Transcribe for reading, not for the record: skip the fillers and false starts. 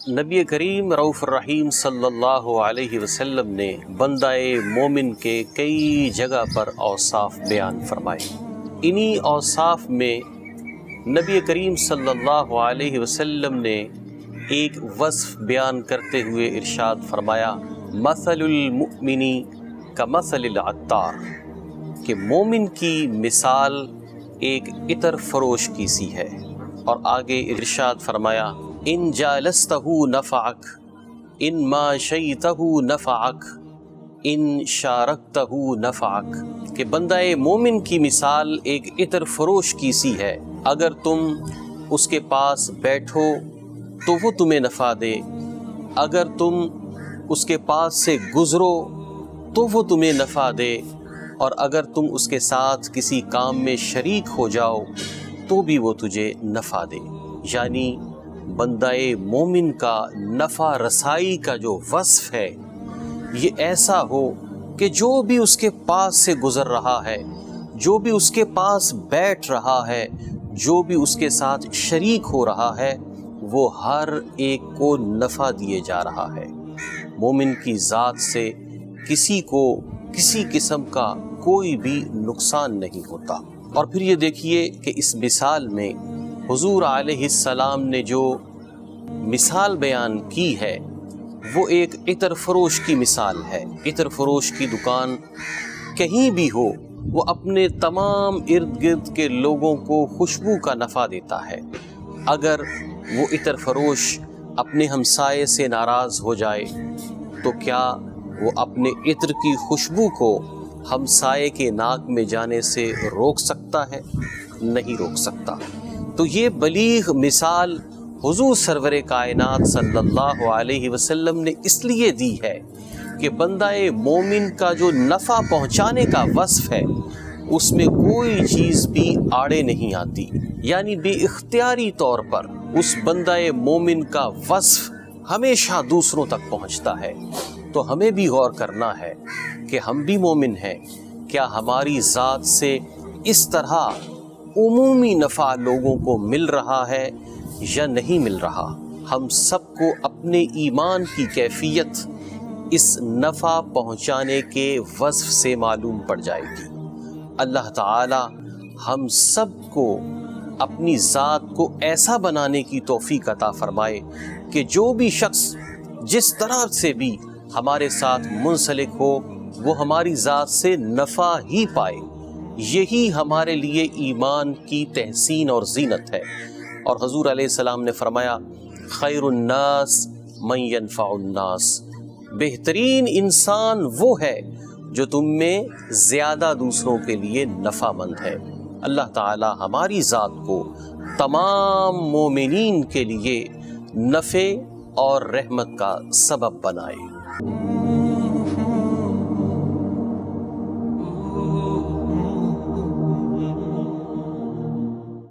نبی کریم رؤوف الرحیم صلی اللہ علیہ وسلم نے بندہ مومن کے کئی جگہ پر اوصاف بیان فرمائے۔ انہی اوصاف میں نبی کریم صلی اللہ علیہ وسلم نے ایک وصف بیان کرتے ہوئے ارشاد فرمایا، مثل المؤمن کمثل العطار، کہ مومن کی مثال ایک عطر فروش کی سی ہے۔ اور آگے ارشاد فرمایا، ان جالستہ نفعک ان ماشیتہ نفعک ان شارکتہ نفعک، کہ بندہ مومن کی مثال ایک عطر فروش کی سی ہے، اگر تم اس کے پاس بیٹھو تو وہ تمہیں نفع دے، اگر تم اس کے پاس سے گزرو تو وہ تمہیں نفع دے، اور اگر تم اس کے ساتھ کسی کام میں شریک ہو جاؤ تو بھی وہ تجھے نفع دے۔ یعنی بندہ مومن کا نفع رسائی کا جو وصف ہے یہ ایسا ہو کہ جو بھی اس کے پاس سے گزر رہا ہے، جو بھی اس کے پاس بیٹھ رہا ہے، جو بھی اس کے ساتھ شریک ہو رہا ہے، وہ ہر ایک کو نفع دیے جا رہا ہے۔ مومن کی ذات سے کسی کو کسی قسم کا کوئی بھی نقصان نہیں ہوتا۔ اور پھر یہ دیکھیے کہ اس مثال میں حضور علیہ السلام نے جو مثال بیان کی ہے وہ ایک عطر فروش کی مثال ہے۔ عطر فروش کی دکان کہیں بھی ہو، وہ اپنے تمام ارد گرد کے لوگوں کو خوشبو کا نفع دیتا ہے۔ اگر وہ عطر فروش اپنے ہمسائے سے ناراض ہو جائے تو کیا وہ اپنے عطر کی خوشبو کو ہمسائے کے ناک میں جانے سے روک سکتا ہے؟ نہیں روک سکتا۔ تو یہ بلیغ مثال حضور سرور کائنات صلی اللہ علیہ وسلم نے اس لیے دی ہے کہ بندہ مومن کا جو نفع پہنچانے کا وصف ہے اس میں کوئی چیز بھی آڑے نہیں آتی، یعنی بے اختیاری طور پر اس بندہ مومن کا وصف ہمیشہ دوسروں تک پہنچتا ہے۔ تو ہمیں بھی غور کرنا ہے کہ ہم بھی مومن ہیں، کیا ہماری ذات سے اس طرح عمومی نفع لوگوں کو مل رہا ہے یا نہیں مل رہا؟ ہم سب کو اپنے ایمان کی کیفیت اس نفع پہنچانے کے وصف سے معلوم پڑ جائے گی۔ اللہ تعالی ہم سب کو اپنی ذات کو ایسا بنانے کی توفیق عطا فرمائے کہ جو بھی شخص جس طرح سے بھی ہمارے ساتھ منسلک ہو وہ ہماری ذات سے نفع ہی پائے۔ یہی ہمارے لیے ایمان کی تحسین اور زینت ہے۔ اور حضور علیہ السلام نے فرمایا، خیر الناس من ینفع الناس، بہترین انسان وہ ہے جو تم میں زیادہ دوسروں کے لیے نفع مند ہے۔ اللہ تعالی ہماری ذات کو تمام مومنین کے لیے نفع اور رحمت کا سبب بنائے۔